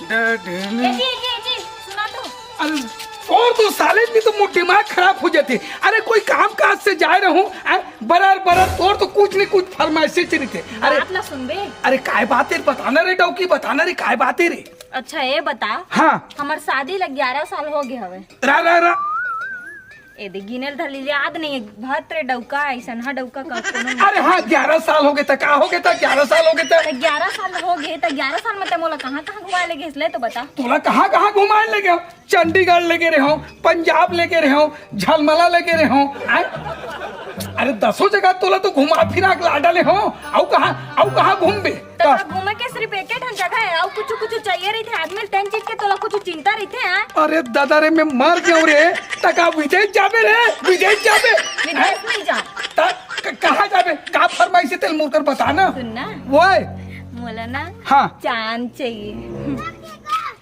जी सुना तो। अरे और तो साले नहीं तो मुझ दिमाग खराब हो जाती। अरे कोई काम काज से जा रहा हूँ बराबर तोड़ तो कुछ नहीं कुछ फरमाइशें चली थे। अरे बात ना सुन बे। अरे काय बात है बताना रे डौकी बताना रे काय बात है रे। अच्छा ये बता। हाँ हमार शादी लग 11 साल हो गए हवे। रा रा रा ए दे गिनल धरली याद नहीं है भत रे डौका ऐसन हा डौका का कोनो। अरे हाँ 11 साल हो गए था। का हो गया था 11 साल हो गए था। 11 साल हो गए तो 11 साल में मोला कहाँ कहाँ घुमाए लगे इसलिए तो बता। तोला कहाँ कहाँ घुमाए लगे हो? चंडीगढ़ लेके रहे हो, पंजाब लेके रहे हो, झलमला लेके रहे हो। अरे 10 जगह तोला तो घुमा फिरा ला डाले हो। आउ कहाँ घूमबे? घूमे के सिर्फ एक जगह है और कुछ चाहिए रही थे आदमी टेन चीज के तोला कुछ चिंता रही थे। अरे दादा रे मैं मर गया रे। तका विदेश जाबे रे विदेश जाबे। विदेश नहीं जा कहाँ जाबे? का फरमाइश है तेल मुड़कर बताना। सुनना वो मोला ना हाँ चांद चाहिए।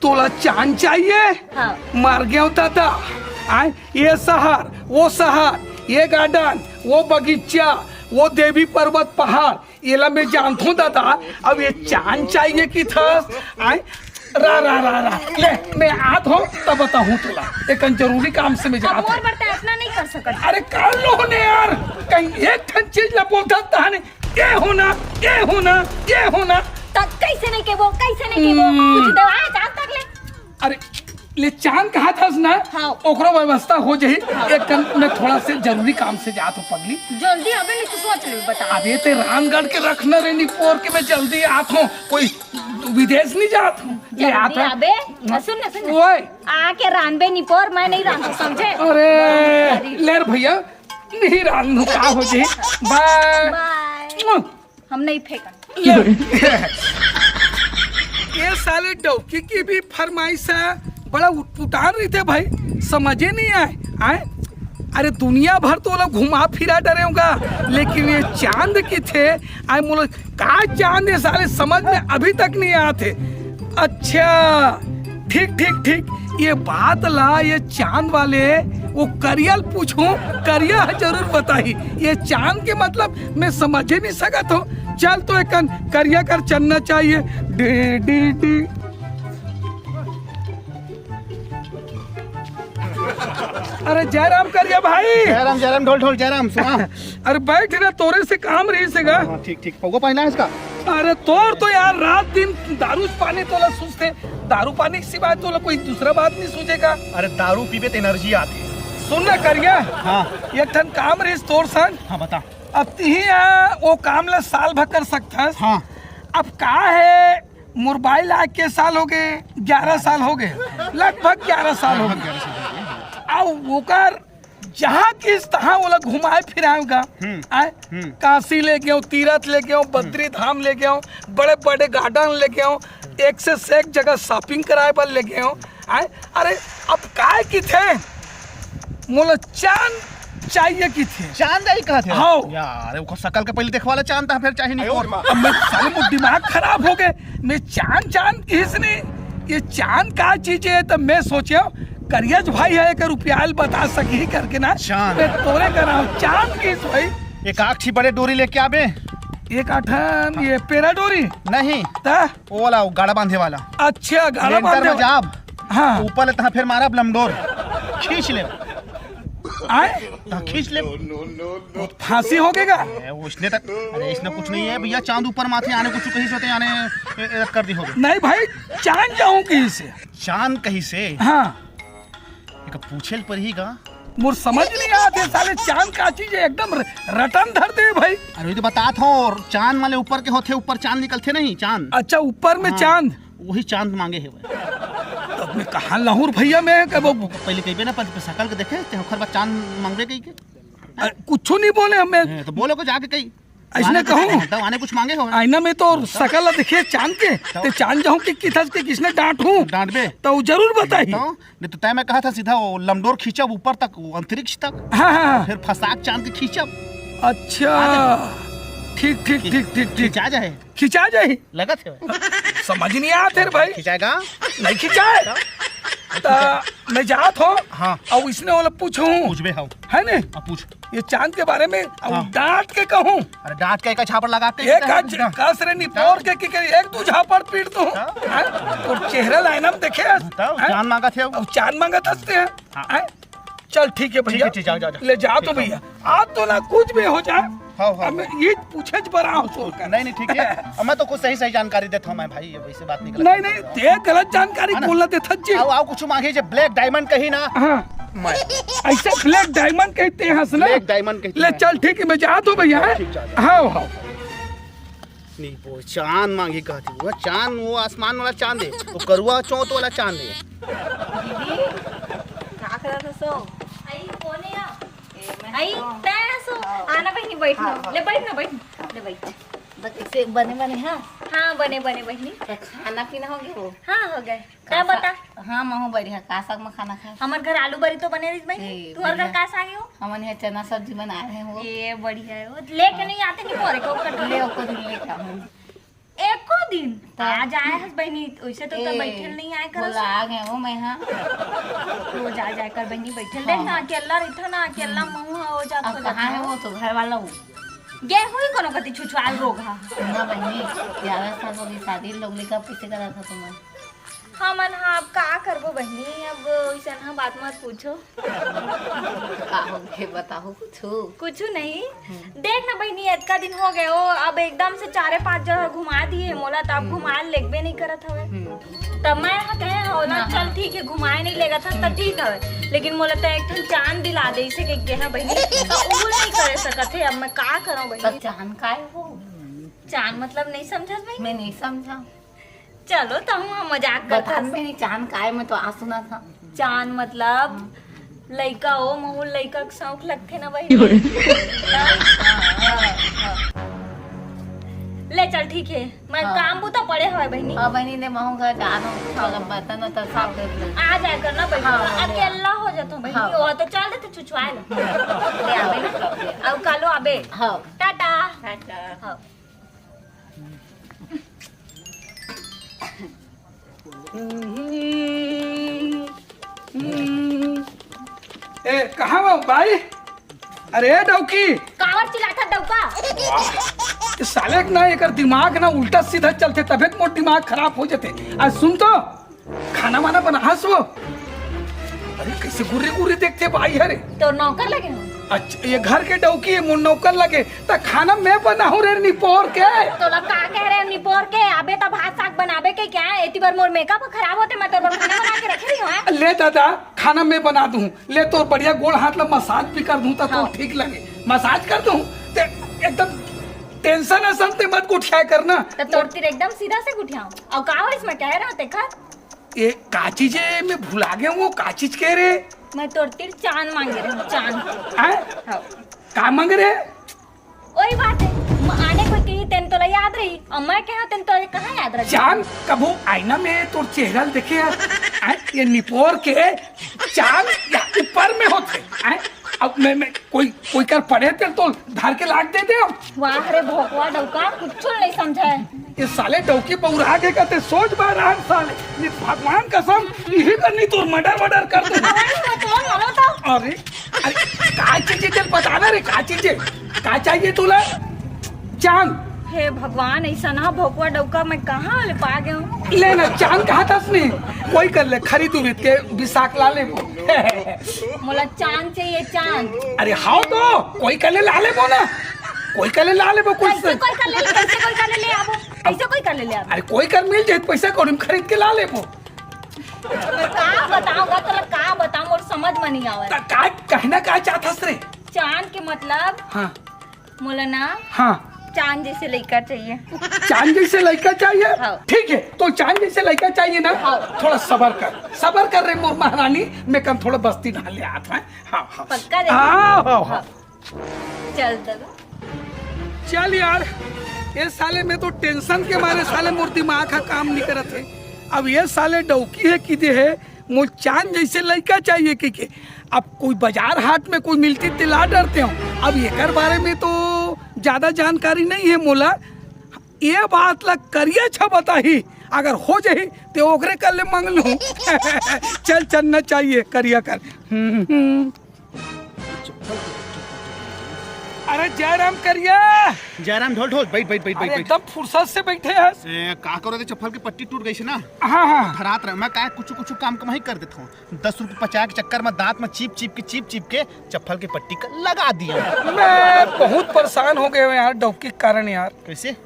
तोला चांद चाहिए? हाँ। मर गया दादा। ये शहर वो शहर ये गार्डन वो बगीचा वो देवी पर्वत पहाड़ ये ला मैं जानता हूँ दादा। अब ये चांद चाहिए कि था रा रा रा रा ले मैं आत हूँ तब बताऊँ तुला एक जरूरी काम से मैं जाता हूँ। इतना नहीं कर सकता। अरे कर लो ने यार कहीं एक चीज ला बोलता था ये होना ये होना ये होना तब कैसे नहीं के वो कुछ दवा चांद तक ले। अरे ले चांद कहा था ना। हाँ। ओकरो व्यवस्था हो जाही। एक कन में थोड़ा से जरूरी काम से जात हूँ पगली। जल्दी अबे नहीं तो सोच ले बता। अबे ते रामगढ़ के रखना रे निपोर के मैं जल्दी आत हूँ। कोई विदेश नहीं जात हूँ। ये आता अबे सुन ओए आके रानबे निपोर मैं नहीं रान समझे। अरे लेर भैया नहीं रान का हो जाही। बाय बाय हम नहीं फेंकन। ये साले डौकी की भी फरमाइश है बड़ा उठपुटान रही थे भाई समझे नहीं आए। अरे दुनिया भर तो लोग घुमा फिरा डरे होगा लेकिन ये चांद की थे आए मोल का चांद है साले समझ में अभी तक नहीं आते। अच्छा ठीक ये बात ला ये चांद वाले वो करियल पूछूं करिया जरूर बताई। ये चांद के मतलब मैं समझ ही नहीं सकता हूँ। चल तो एक करिया कर चलना चाहिए। डी डी डी अरे जयराम करिया भाई। जयराम ढोल जयराम सुना। अरे बैठ ना तोरे से काम रही सेगा। ठीक पौगो पहना है इसका। अरे तोर तो यार रात दिन दारू पानी तोला सूझते दारू पानी के सिवाय तोला कोई दूसरा बात नहीं सूझेगा। अरे दारू पीबे तो एनर्जी आती। सुन ना करिया। हाँ एक ठन काम रही तोर संग। हाँ बता। अब ती वो काम ला साल भर कर सकता। हाँ अब का है मोबाइल आके के साल हो गए 11 साल हो गए लगभग 11 साल हो गए। अब वोकर जहाँ किस तहाँ वो लोग घुमाए फिराएगा। काशी ले गया तीरथ ले गया बद्री धाम ले गया बड़े बड़े गार्डन ले गया एक से एक जगह शॉपिंग कराए पर ले गया। अरे अब काय की थे मोला चांद चाहिए की थे। चांद आई कहा थे? हाँ यार वो शकल के पहले देखवा ला चांद था फिर चाहिए नहीं। अब मैं साले मुझ दिमाग खराब हो गए। मैं चांद किसने ये चांद का चीज है तो मैं सोचे करियज भाई है एक रुपयाल बता सकी करके ना चांद तोरे कराओ चांद किस भाई। एक आखी बड़े डोरी लेके आबे। एक आठन ये पेरा डोरी नहीं ता वो वाला गाड़ा बांधे वाला। अच्छा गाड़ा बांधे जाब। हाँ ऊपर ले फिर मारा लमडोर खींच ले खींच ले फांसी हो गएगा। उसने तक अरे इसने कुछ नहीं है भैया चांद ऊपर माथे आने कुछ कहीं से होते आने कर दी होगी। नहीं भाई चांद जाऊं कहीं से। चांद कहीं से? हाँ एक पूछेल पर ही गा मुझे समझ नहीं आते साले चांद का चीज है एकदम रटन धर दे भाई। अरे तो बता था चांद वाले ऊपर के होते ऊपर चांद निकलते नहीं चांद। अच्छा ऊपर में चांद वही चांद मांगे है। तब मैं कहाँ लाहौर भैया मैं पहले कहीं ना शकल के देखे बाद चांद मांगे कहीं के कुछ नहीं बोले हमें तो बोलो को जाके कहीं ऐसने कहूँ तब आने कुछ मांगे हो। आईना में तो शकल दिखे चांद के तो चांद जाऊँ कि किसने डांट बे तो जरूर बताई। नहीं तो तय मैं कहा था सीधा वो लमडोर खींचब ऊपर तक अंतरिक्ष तक। हाँ फिर फसाक चांद के खींचब। अच्छा ठीक खिंचा जाए खिंचा जाए लगत है समझ नहीं आते भाई। खिंचाएगा नहीं खिंचाए तो मैं जात हो हाँ। और इसने वाला पूछूं पूछबे हाउ है ने अब पूछ। ये चांद के बारे में और हाँ। डांट के कहूं अरे डांट के एक छापर लगा के एक कस रे निपोर के कि एक दू झापड़ पीट दूं हैं और चेहरा लाइन में देखे बताओ जान मांगा थे और चांद मांगत हंसते हैं हैं? चल ठीक है भैया ठीक है, जा। ले जा तो भैया आज तो ना कुछ भी हो जाए हाँ। अब मैं ये पूछे पर आऊं सोच कर नहीं ठीक है। अब मैं तो कुछ सही जानकारी देता हूँ मैं भाई, अब ऐसे बात नहीं नहीं ते गलत जानकारी बोलना देता जी आओ कुछ मांगे जे ब्लैक डायमंड कही ना हाँ मैं ऐसे ब्लैक डायमंड कहते हैं हंसना ब्लैक डायमंड कहते ले हैं। चल ठीक है मैं जा तो भैया हाँ हाँ नहीं वो चांद मांगी कहती वो चांद, वो आसमान वाला चांद है, वो करुआ चौथ वाला चांद है। दीदी का करत हसो आई कोण आहे आई काय असो आना बहिणी बैठ ना ले बैठ कैसे बने बने हाँ हाँ बने बहिणी तो खाना पीना हो गया वो हाँ हो गए क्या बता हाँ महू बढ़िया का साग में खाना खाए हमार घर आलू बरी तो बने रही भाई ए, तू हर घर बढ़िया। का सागे हो हमन यहाँ चना सब्जी बना रहे हैं वो ये बढ़िया है वो लेके नहीं आते नहीं पोरे को कट ले को दिन ले का हम एको दिन आज आए हस बहनी वैसे तो बैठल नहीं आए कर बोला आ गए वो मैं हाँ रोज आ जाए कर बहनी बैठल देख ना अकेला रहता ना अकेला मुंह हो जाता अब कहाँ है वो तो घर वाला वो गे हुई कोनो कति छुछवाल रोग हा ना बहनी 11 साल हो गई शादी लोग लेकर पीछे करा था तुम्हें हाँ मन हाँ अब का करबो बहनी अब वैसा ना बात मत पूछो का हो गए बताओ कुछ नहीं देख ना बहनी इतना दिन हो गए हो अब एकदम से 4-5 जगह घुमा दिए मोला तब घुमाए लेगबे नहीं करत हवे तब मैं कहे हो ना चल ठीक है घुमाए नहीं लेगा था तब ठीक है लेकिन मोला तो एक ठन चांद दिला दे इसे के ना बहनी तो वो नहीं करे सकत है अब मैं का करूं तब बहनी चांद का है वो चांद मतलब नहीं समझत भाई मैं नहीं समझा चलो तो हम मजाक बता करता में नहीं चांद का है मैं तो आज सुना था चांद मतलब लइका हो महू लइका के शौक लगते ना भाई ले चल ठीक है मैं हाँ। काम तो पड़े हुए बहनी हाँ बहनी ने महू घर जानो थोड़ा बर्तन तो साफ कर दे आ जाए करना बहनी हाँ, अकेला हो जाता बहनी हाँ। वो तो चल देते छुछवाए ले आबे ना अब कालो आबे हाँ टाटा टाटा हाँ ए कहाँ हो भाई अरे डौकी कावर चिल्लाता डौका इस साले के ना एक दिमाग ना उल्टा सीधा चलते तबे मोर दिमाग खराब हो जाते आज सुन तो खाना वाना बना हंस वो अरे कैसे गुर्रे गुर्रे देखते भाई अरे तो नौकर लगे हो अच्छा ये घर के डौकी है मुन नौकर लगे तो खाना मैं बनाऊ रे निपोर के तो ला का कह रहे निपोर के आबे तो भात साग बनाबे के क्या है एती बार मोर मेकअप खराब होते मैं तो खाना बना के रख रही हूं ले दादा खाना मैं बना दूं ले तो बढ़िया गोड़ हाथ में मसाज भी कर दूं तो हाँ। ठीक लगे मसाज कर दूं ते एकदम टेंशन असन ते मत उठाया करना तो तोड़ती एकदम सीधा से गुठियाऊं और का हो इसमें कह रहा देखा ये का चीज मैं भुला गया वो का चीज कह रहे मैं तोड़ती चांद मांगे रही हूं चांद हैं हाँ का मांग रहे वही बात है आने को कही तेन तो याद रही और मैं कहा तेन तो कहाँ याद रही चांद कबू आईना में तो चेहरा देखे ये निपोर के चांद या ऊपर में होते हैं अब मैं कोई कर पड़े थे तो धार के लाग देते हो वाह रे भोकवा डौका कुछ नहीं समझा है ये साले डौकी पौरा के कहते सोच बार रहा साले ये भगवान कसम यही करनी तो मर्डर कर दूं अरे अरे का चीजें चल बताना रे का चीजें का चाहिए तुला चांद हे भगवान ऐसा ना भोकवा डौका मैं कहाँ ले पा गया हूँ लेना चांद कहा था उसने कोई कर ले खरीदू के विशाख ला ले वो मोला चांद चाहिए चांद अरे हाउ तो कोई कर ले ला ले वो ना कोई कर ले ला ले वो कुछ कैसे कोई कर ले आबो ऐसे कोई कर ले आबो अरे कोई कर मिल जाए पैसा कौन खरीद के ला ले वो मैं का बताऊंगा तो का बताऊं और समझ में नहीं आवे का कहना का चाहता रे चांद के मतलब हाँ मोला ना हाँ चांद जैसे लड़का चाहिए चांद जैसे लड़का चाहिए हाँ। ठीक है तो चांद जैसे लड़का चाहिए ना हाँ। थोड़ा सबर कर रहे मोर महारानी मैं कम थोड़ा बस्ती नहा ले आता है हाँ हाँ पक्का हाँ हाँ हाँ चल दलो चल यार ये साले में तो टेंशन के मारे साले मोर दिमाग का काम नहीं करत है अब ये साले डौकी है कि है मुझ चांद जैसे लड़का चाहिए कि अब कोई बाजार हाट में कोई मिलती तिला डरते हो अब ये बारे में तो ज्यादा जानकारी नहीं है मोला ये बात ला करिए छ बताही, अगर हो जाही तो ओकरे कर ले मांग लूं। चल चलना चाहिए करिया कर। अरे जयराम करिया। जयराम ढोल ढोल बैठ बैठ बैठ अरे बैठ एकदम फुर्सत से बैठे हैं। का करो रे, चप्पल की पट्टी टूट गई है ना, हाँ हाँ धरात रहे। मैं का कुछ कुछ काम कम ही कर देता हूँ। 10 रुपये 50 के चक्कर में दांत में चिप चिप के चप्पल की पट्टी का लगा दिया। मैं बहुत परेशान हो गए यार डॉक्टर के कारण यार। कैसे?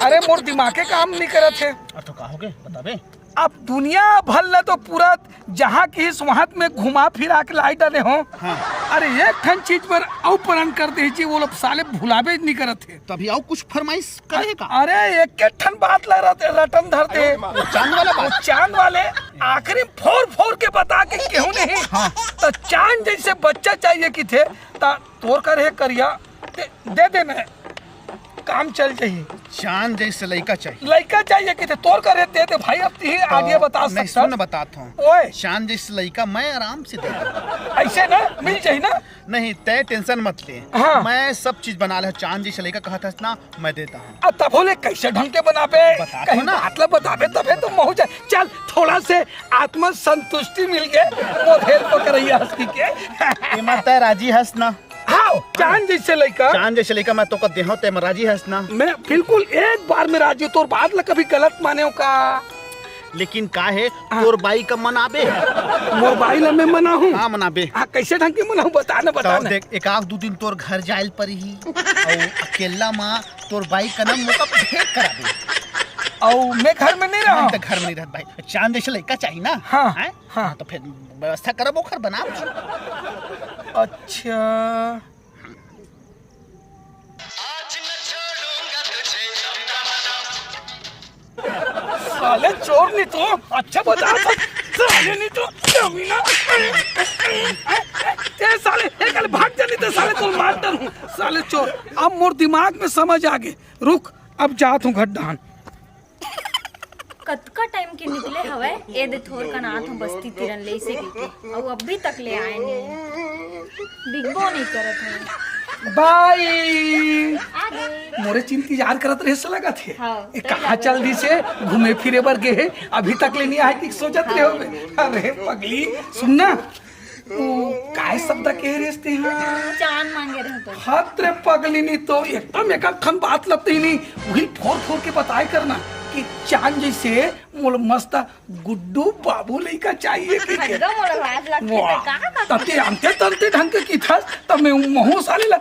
अरे मोर दिमागे काम नहीं करत है। और तो का हो गए बताबे। अब दुनिया भर ला तो पूरा जहाँ की वहाँ में घुमा फिरा के लाई डाले हो। हाँ। अरे एक ठन चीज पर औ प्रण कर दे जी, वो लोग साले भुलावे नहीं करत थे। तभी आओ कुछ फरमाइश करेगा। अरे एक के ठन बात ला रटन धरते। चांद वाला बात। चांद वाले आखिरी फोर फोर के बता के केहू नहीं। हाँ। तो चांद जैसे बच्चा चाहिए कि थे तोर करे करिया दे देना, काम चल जाइए। चांद जैसे लड़का चाहिए। लड़का चाहिए कि थे तोर करे दे दे भाई। अब ही आगे बता मैं सकता। सुन बताता हूँ। ओए चांद जैसे लड़का मैं आराम से दे दूँ। ऐसे ना मिल जाए ना। नहीं तय टेंशन मत ले। हाँ। मैं सब चीज बना ले। चांद जैसे लड़का कहा था ना, मैं देता हूँ। अब तब बोले कैसे ढंग के बनाबे, बता कहीं दो ना। मतलब बताबे तबे तो महू जाए। चल थोड़ा से आत्म संतुष्टि मिल गए। वो हेल्प करैया हंसी के। मत राजी हंस ना। हाँ चांद जैसे लड़का। चांद जैसे लड़का मैं तो कर देहूं ते राजी हंस ना। मैं बिल्कुल एक बार में राजी हूँ। तोर बात ला कभी गलत माने का। लेकिन का है तोर बाई का मनाबे। मोर बाई ला मैं मना हूँ। हाँ मनाबे। हाँ कैसे ढंग के मना हूँ बताना तो बताना। देख एक आध 2 दिन तोर घर जाइल पर ही और अकेला माँ तोर बाई का नाम मुका भेंट करा दे। और मैं घर में नहीं रहा। हम तो घर में नहीं रहत भाई। चांद जैसे लड़का चाहिए ना। हाँ, हैं? हाँ। तो फिर व्यवस्था करब ओखर बना। अच्छा साले चोर नहीं तो अच्छा बता साले नहीं तो जमीना ए साले एक भाग जानी तो साले तो मार हूँ साले चोर। अब मोर दिमाग में समझ आ गए। रुक अब जात हूँ गड्ढान। कतका टाइम के निकले हवे ए दे थोर का नाथ हम बस्ती तिरन ले से के और अभी तक ले आए नहीं। दिखबो नहीं करत है। बाई आ गए। मोरे इंतजार करत रहे से लगा थे। हाँ, ए कहाँ चल दी से घूमे फिरे बर गए अभी तक ले नहीं आए कि सोचत रहे हो। अरे पगली सुनना काय शब्द कह रहे थे। हाँ चांद मांगे रहे तो हाथ रे पगली नहीं तो एकदम एक खन बात लगती ही नहीं। वही फोर फोर के बताए करना कि चांद जैसे मोल मस्त गुड्डू बाबू लड़का चाहिए कि के। खड्डो मोड़ राज लगते का तते अंते तंते ढंग के की था तब मैं महू साले ला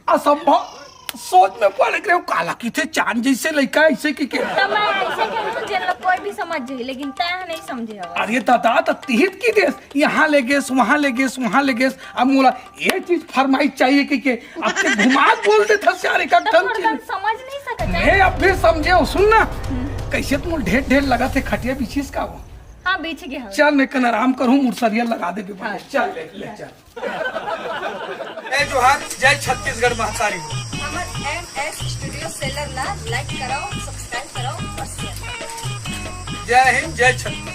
असंभव सोच में पड़ गए। काला की थे चांद जैसे लड़का ऐसे की के। तब मैं ऐसे कहूं जे लोग कोई भी समझ जाए लेकिन तय नहीं समझे हवा। अरे दादा तो तिहित की देश यहाँ ले गए वहाँ ले गए वहाँ ले गए। अब मोला ये चीज फरमाइश चाहिए कि अब से घुमा बोल दे था सारे का तब समझ नहीं सकता नहीं। अब फिर समझे हो सुनना कैसे तुम ढेर ढेर लगा थे खटिया बिछीस का वो। हाँ बीच गया। चल मैं कन आराम करूँ मुर्सरिया लगा दे। हाँ। चल ले चल। ए जो हाथ जय छत्तीसगढ़ महतारी हमर MS स्टूडियो सेलर ला लाइक कराओ, सब्सक्राइब कराओ और शेयर कराओ। जय हिंद जय छत्तीसगढ़।